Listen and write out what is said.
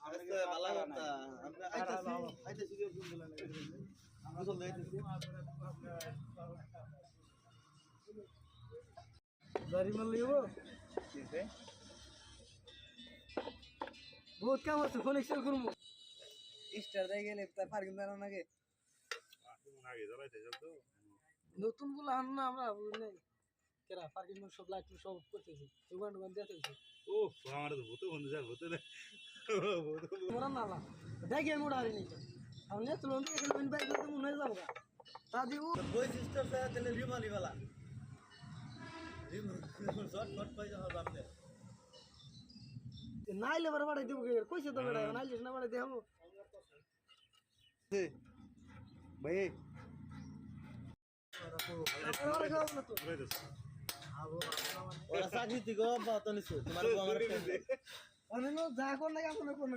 ভালো কথা আমরা আইতাছি ফোন দিলাম আমরা চলে যাইতেছি গাড়ি মাল লিও ঠিক আছে বহুত কাম আছে ফোন এক্সেল করব স্টার দেই গেলে তার পার্কিং দাঁড়ানো নাকি আগে দাঁড়াইতে যাব তো নতুন গুলো আন না আমরা বুঝলাই কেরা পার্কিং সব লাইট সব করতেছি দোকান দোকান দিতেছি ও আমার তো ভূত বন্ধু যা ভূত না মোরা না না দেখে মোরা হারি নি हम ने तुरंत एक दिन बैग में तो मुने जाऊंगा दादी वो कोई सिस्टर से चले रिमाली वाला रिमोट शॉट शॉट पे जा आपने नाइले बराबर दे कोई से तो बड़ा नाइले ना बड़ा दे हम भाई ওরা চাকরি থেকে অব্যাহত নিছো তোমার আমার অনেক যা কোন লাগে আপনার কোন